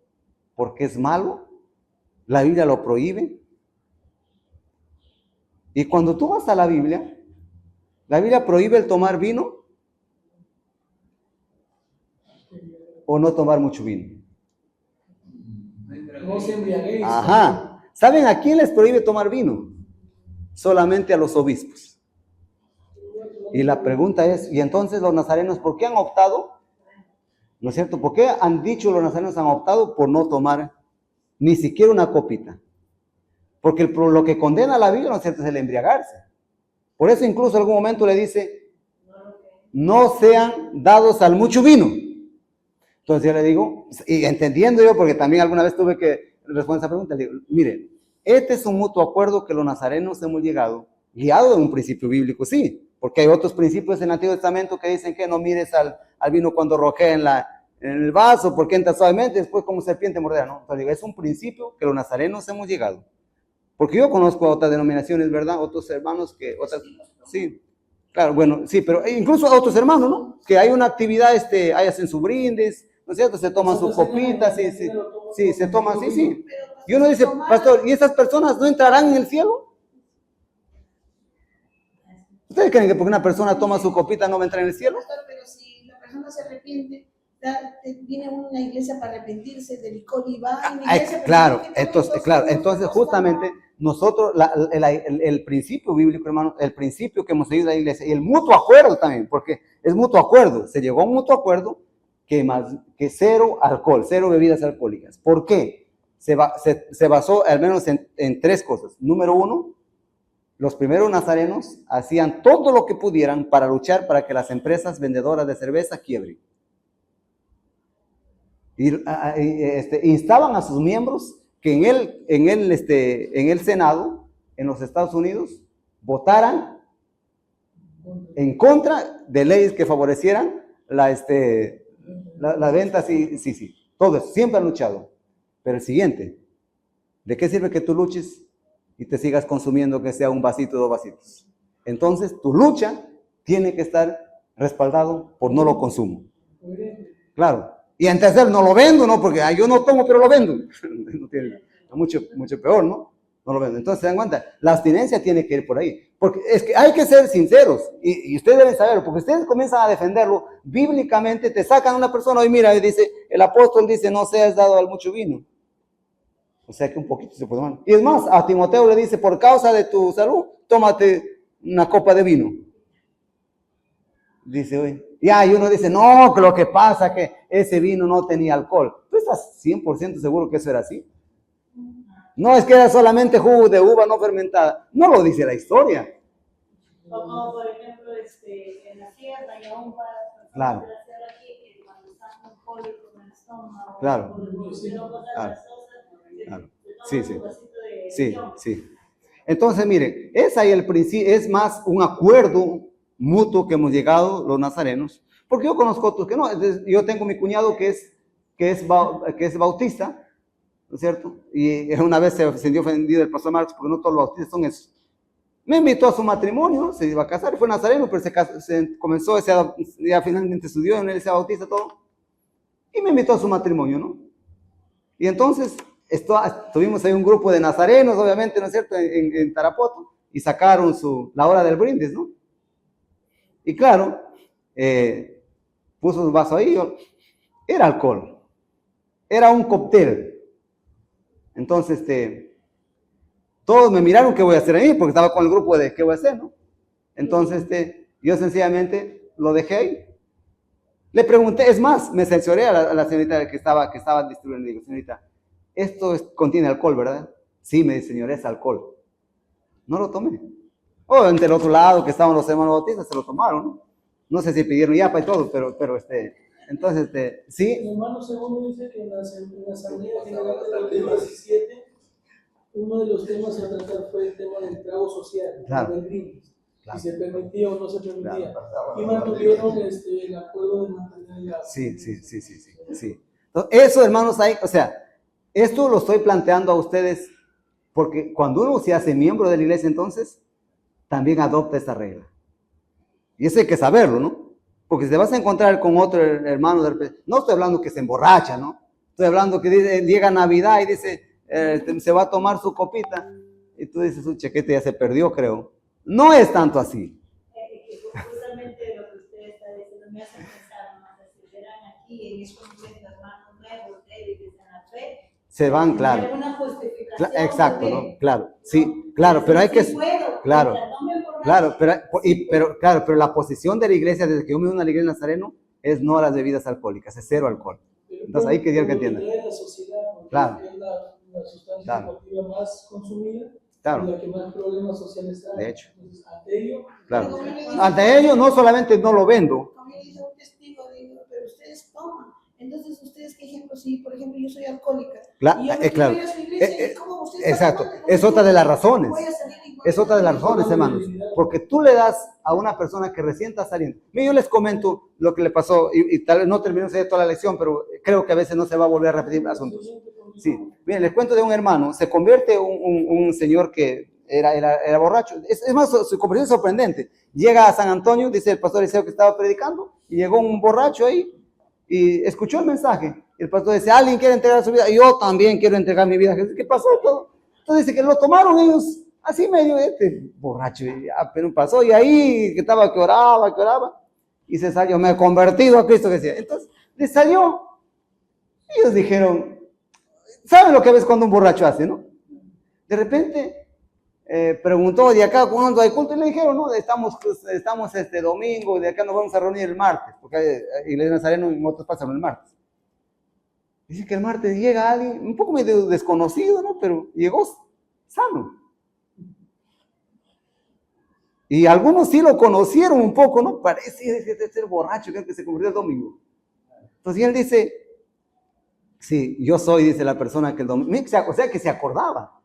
porque es malo? ¿La Biblia lo prohíbe? Y cuando tú vas a la Biblia prohíbe el tomar vino o no tomar mucho vino. No se embriaguéis. Ajá. ¿Saben a quién les prohíbe tomar vino? Solamente a los obispos. Y la pregunta es, ¿y entonces los nazarenos por qué han optado? ¿No es cierto? ¿Por qué han dicho los nazarenos han optado por no tomar ni siquiera una copita? Porque lo que condena a la Biblia, ¿no es cierto?, es el embriagarse. Por eso incluso en algún momento le dice, no sean dados al mucho vino. Entonces yo le digo, y entendiendo yo, porque también alguna vez tuve que responder esa pregunta, le digo, mire, este es un mutuo acuerdo que los nazarenos hemos llegado, guiado en un principio bíblico, sí, porque hay otros principios en el Antiguo Testamento que dicen que no mires al vino cuando rojea en el vaso, porque entra suavemente, después como serpiente mordera, ¿no? Entonces digo, es un principio que los nazarenos hemos llegado. Porque yo conozco a otras denominaciones, ¿verdad? Otros hermanos sí, claro, bueno, sí, pero incluso a otros hermanos, ¿no? Que hay una actividad, ahí hacen su brindis, ¿no es cierto? Se toman su copita, sí, se toman, sí. Y uno dice, pastor, ¿y esas personas no entrarán en el cielo? ¿Ustedes creen que porque una persona toma su copita no va a entrar en el cielo? Pastor, pero si la persona se arrepiente, viene a una iglesia para arrepentirse del licor y va a una iglesia. Claro, entonces justamente nosotros, el principio bíblico, hermano, el principio que hemos seguido en la iglesia, y el mutuo acuerdo también, porque es mutuo acuerdo, se llegó a un mutuo acuerdo que cero alcohol, cero bebidas alcohólicas. ¿Por qué? Se basó al menos en tres cosas. Número uno, los primeros nazarenos hacían todo lo que pudieran para luchar para que las empresas vendedoras de cerveza quiebren. Instaban a sus miembros que en el Senado, en los Estados Unidos, votaran en contra de leyes que favorecieran la venta, sí, todo eso, siempre han luchado. Pero el siguiente, ¿de qué sirve que tú luches y te sigas consumiendo que sea un vasito o 2 vasitos? Entonces, tu lucha tiene que estar respaldado por no lo consumo. Claro. Y en tercer, no lo vendo, ¿no? Porque yo no tomo, pero lo vendo. No tiene, mucho peor, ¿no? No lo vendo. Entonces, se dan cuenta, la abstinencia tiene que ir por ahí. Porque es que hay que ser sinceros. Y ustedes deben saberlo, porque ustedes comienzan a defenderlo. Bíblicamente te sacan a una persona y mira, y dice, el apóstol dice, no seas dado al mucho vino. O sea que un poquito se puede tomar. Y es más, a Timoteo le dice, por causa de tu salud, tómate una copa de vino. Dice, oye. Y uno dice, no, que lo que pasa es que ese vino no tenía alcohol. Tú estás 100% seguro que eso era así? No, es que era solamente jugo de uva no fermentada. No lo dice la historia. O como por ejemplo, en la sierra y aún para Claro. hacer aquí, que cuando estás con cólico en el estómago, Claro. o cosas Claro. grasosas, Claro. se toma Sí, sí. un vasito de Sí, yodo. sí. Entonces, miren, es ahí el principio, es más un acuerdo mutuo que hemos llegado los nazarenos, porque yo conozco otros que no. Yo tengo mi cuñado que es bautista, ¿no es cierto? Y una vez se sintió ofendido el pastor Marcos porque no todos los bautistas son esos. Me invitó a su matrimonio, se iba a casar, fue nazareno, pero comenzó, ya finalmente estudió en la iglesia bautista, todo, y me invitó a su matrimonio, ¿no? Y entonces tuvimos ahí un grupo de nazarenos, obviamente, ¿no es cierto?, en Tarapoto, y sacaron la hora del brindis, ¿no? Y claro, puso un vaso ahí, era alcohol, era un cóctel. Entonces, todos me miraron qué voy a hacer ahí, porque estaba con el grupo de qué voy a hacer, ¿no? Entonces, yo sencillamente lo dejé ahí. Le pregunté, es más, me censuré a la señorita que estaba distribuyendo. Le digo, señorita, esto contiene alcohol, ¿verdad? Sí, me dice, señor, es alcohol. No lo tomé. Entre el otro lado, que estaban los hermanos bautistas, se lo tomaron, ¿no? No sé si pidieron yapa y todo, pero entonces, sí. El hermano segundo dice que en la Asamblea General de 2017, uno de los temas a tratar fue el tema del trago social, Claro. del brindis, Claro. si se permitía o no se permitía. Claro. Y mantuvieron el acuerdo de mantener la... Sí. Entonces, eso, hermanos, o sea, esto lo estoy planteando a ustedes porque cuando uno se hace miembro de la iglesia, entonces, también adopta esa regla. Y eso hay que saberlo, ¿no? Porque si te vas a encontrar con otro hermano, no estoy hablando que se emborracha, ¿no? Estoy hablando que llega Navidad y dice, se va a tomar su copita, y tú dices, su chequete ya se perdió, creo. No es tanto así. Justamente lo que usted está diciendo me hace pensar, más si verán aquí en estos hermanos nuevos, débiles en la fe, Se van, claro. alguna justificación. Exacto, ¿no? Claro, sí, claro, pero hay que... Claro, claro, pero la posición de la iglesia, desde que yo me uno a la iglesia nazareno, es no a las bebidas alcohólicas, es cero alcohol. Entonces ahí quería que entiendan. La sociedad, Claro. es la sustancia Claro. psicoactiva más consumida, Claro. y la que más problemas sociales trae. De hecho. Entonces, ante ello, Claro. Ante ello no solamente no lo vendo. Como yo dije un testigo, digo, pero ustedes toman. Entonces, ¿ustedes qué ejemplo? Si, por ejemplo, yo soy alcohólica. Claro, y yo no claro. quiero ir a su iglesia, ¿y cómo ustedes Exacto. toman? Es otra de las razones. Voy a salir igual. Es otra de las razones, hermanos. Porque tú le das a una persona que recién está saliendo. Mira, yo les comento lo que le pasó, y tal vez no terminó de toda la lección, pero creo que a veces no se va a volver a repetir asuntos. Sí. Miren, les cuento de un hermano. Se convierte un señor que era borracho. Es más, su conversión es sorprendente. Llega a San Antonio, dice el pastor Eliseo que estaba predicando, y llegó un borracho ahí y escuchó el mensaje. El pastor dice, ¿alguien quiere entregar su vida? Yo también quiero entregar mi vida a Jesús. ¿Qué pasó? Todo. Entonces dice que lo tomaron ellos, así medio borracho, pero pasó, y ahí que oraba, y se salió, me he convertido a Cristo, que decía. Entonces, le salió. Ellos dijeron, ¿saben lo que ves cuando un borracho hace, no? De repente, preguntó, ¿de acá cuándo hay culto? Y le dijeron, no, estamos este domingo, de acá nos vamos a reunir el martes, porque Iglesia Nazareno en otros pasan el martes. Dice que el martes llega alguien, un poco medio desconocido, ¿no? Pero llegó sano. Y algunos sí lo conocieron un poco, ¿no? Parece ser borracho, creo que se convirtió el domingo. Entonces él dice, sí, yo soy, dice la persona que el domingo, o sea que se acordaba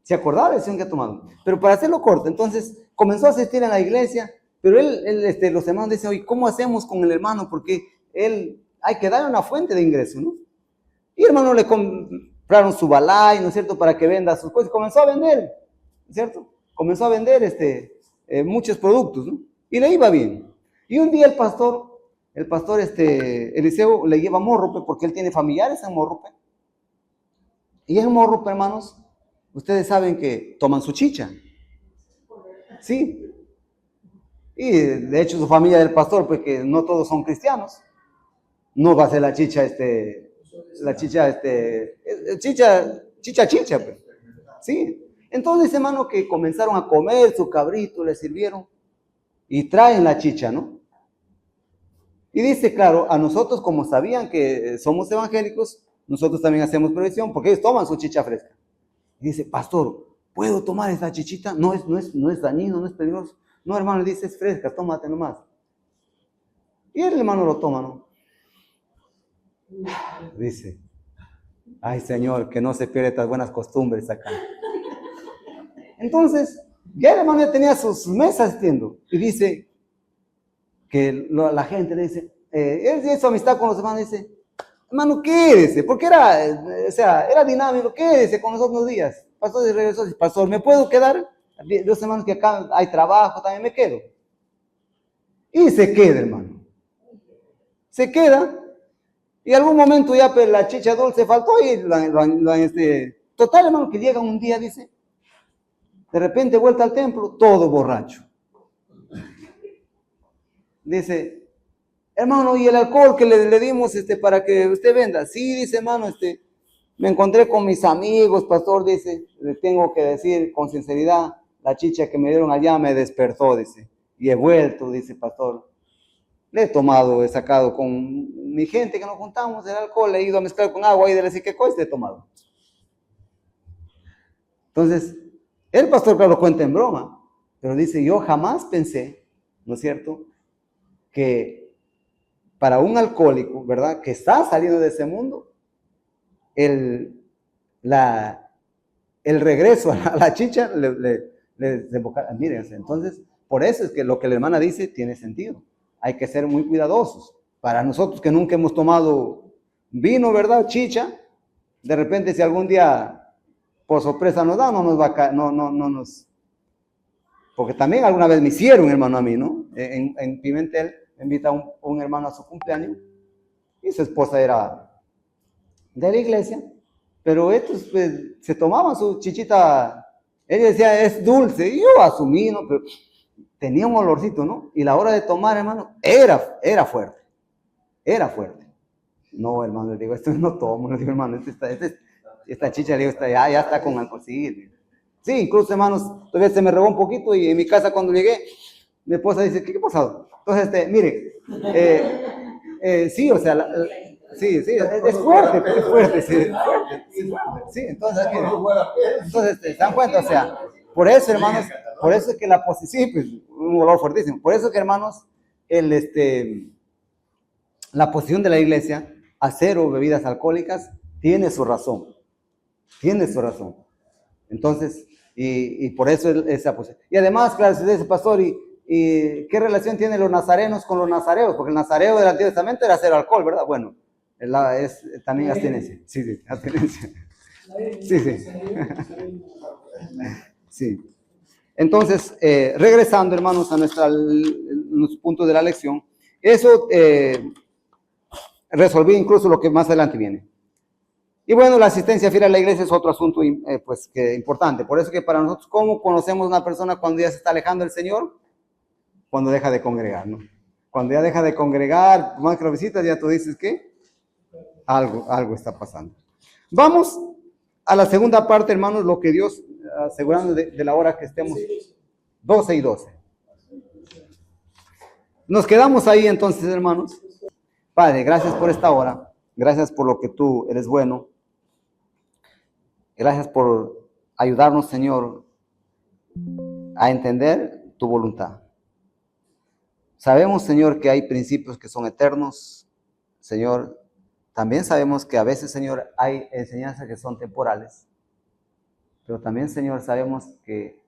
de la decisión que ha tomado. Pero para hacerlo corto, entonces comenzó a asistir a la iglesia, pero los hermanos dicen, oye, ¿cómo hacemos con el hermano? Porque hay que darle una fuente de ingreso, ¿no? Y el hermano le compraron su balay, ¿no es cierto?, para que venda sus cosas. Comenzó a vender, ¿no es cierto? Comenzó a vender muchos productos, ¿no? Y le iba bien. Y un día el pastor Eliseo le lleva a Morrope, porque él tiene familiares en Morrope. Y en Morrope, hermanos, ustedes saben que toman su chicha. Sí. Y de hecho su familia del pastor, porque no todos son cristianos, no va a ser la chicha, chicha, pues. Sí. Entonces, hermano, que comenzaron a comer su cabrito, le sirvieron y traen la chicha, ¿no? Y dice, claro, a nosotros, como sabían que somos evangélicos, nosotros también hacemos previsión porque ellos toman su chicha fresca. Y dice, pastor, ¿puedo tomar esta chichita? No es dañino, no es peligroso. No, hermano, dice, es fresca, tómate nomás. Y el hermano lo toma, ¿no? Dice, ay Señor, que no se pierda estas buenas costumbres acá. Entonces, ya el hermano ya tenía sus mesas, entiendo. Y dice que la gente le dice, él tiene su amistad con los hermanos, dice, hermano, quédese, porque era dinámico, quédese con nosotros unos días. Pastor, y regresó, dice, pastor, ¿me puedo quedar? Los hermanos que acá hay trabajo, también me quedo. Y se queda, hermano. Se queda. Y en algún momento ya pues, la chicha dulce faltó y total, hermano, que llega un día, dice, de repente vuelta al templo, todo borracho. Dice, hermano, ¿y el alcohol que le dimos para que usted venda? Sí, dice, hermano, me encontré con mis amigos, pastor, dice, le tengo que decir con sinceridad, la chicha que me dieron allá me despertó, dice, y he vuelto, dice, pastor. Le he tomado, he sacado con mi gente que nos juntamos el alcohol, le he ido a mezclar con agua y de decir qué cosa he tomado. Entonces, el pastor, claro, lo cuenta en broma, pero dice, yo jamás pensé, ¿no es cierto?, que para un alcohólico, ¿verdad?, que está saliendo de ese mundo, el regreso a la chicha le desemboca. Miren, entonces, por eso es que lo que la hermana dice tiene sentido. Hay que ser muy cuidadosos. Para nosotros que nunca hemos tomado vino, ¿verdad?, chicha, de repente si algún día por sorpresa nos da, no nos va a caer, no nos... Porque también alguna vez me hicieron, hermano, a mí, ¿no? En Pimentel, me invita un hermano a su cumpleaños y su esposa era de la iglesia, pero estos pues, se tomaban su chichita, ella decía, es dulce, y yo asumí, ¿no? Pero tenía un olorcito, ¿no? Y la hora de tomar, hermano, era fuerte, era fuerte. No, hermano, le digo, esto no tomo, le digo, hermano, esta chicha, le digo, ya está con alcohol, sí, incluso, hermanos, todavía se me regó un poquito y en mi casa cuando llegué, mi esposa dice, ¿qué ha pasado? Entonces, mire, sí, o sea, sí, es fuerte, es fuerte, sí, entonces, ¿se dan cuenta? O sea, por eso, hermanos, por eso es que la posición, sí, pues, un olor fuertísimo, por eso es que, hermanos, la posición de la iglesia a cero bebidas alcohólicas tiene su razón, entonces, y por eso esa posición. Y además, claro, se dice, pastor, ¿y qué relación tienen los nazarenos con los nazareos? Porque el nazareo del Antiguo Testamento era cero alcohol, ¿verdad? Bueno, es también abstinencia. Sí, abstinencia. Sí. Entonces, regresando, hermanos, a los puntos de la lección, eso resolví incluso lo que más adelante viene. Y bueno, la asistencia fiel a la iglesia es otro asunto pues, importante. Por eso que para nosotros, ¿cómo conocemos a una persona cuando ya se está alejando del Señor? Cuando deja de congregar, ¿no? Cuando ya deja de congregar, más que lo visitas, ya tú dices que algo está pasando. Vamos a la segunda parte, hermanos, lo que Dios, asegurando de la hora que estemos, 12 y 12. Nos quedamos ahí entonces, hermanos. Padre, gracias por esta hora. Gracias por lo que tú eres bueno. Gracias por ayudarnos, Señor, a entender tu voluntad. Sabemos, Señor, que hay principios que son eternos. Señor, también sabemos que a veces, Señor, hay enseñanzas que son temporales. Pero también, Señor, sabemos que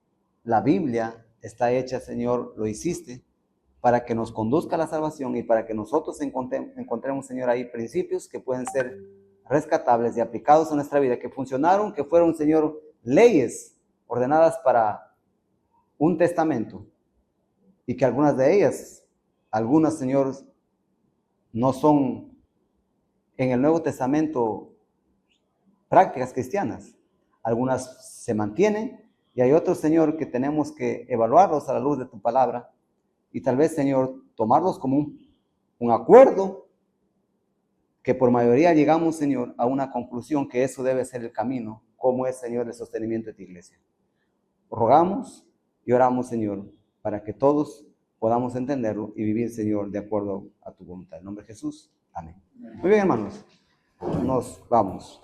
la Biblia está hecha, Señor, lo hiciste para que nos conduzca a la salvación y para que nosotros encontremos, Señor, ahí principios que pueden ser rescatables y aplicados a nuestra vida, que funcionaron, que fueron, Señor, leyes ordenadas para un testamento y que algunas de ellas, Señor, no son en el Nuevo Testamento prácticas cristianas. Algunas se mantienen y hay otros, Señor, que tenemos que evaluarlos a la luz de tu palabra y tal vez, Señor, tomarlos como un acuerdo que por mayoría llegamos, Señor, a una conclusión que eso debe ser el camino, como es, Señor, el sostenimiento de tu iglesia. Rogamos y oramos, Señor, para que todos podamos entenderlo y vivir, Señor, de acuerdo a tu voluntad. En nombre de Jesús, amén. Muy bien, hermanos. nos vamos.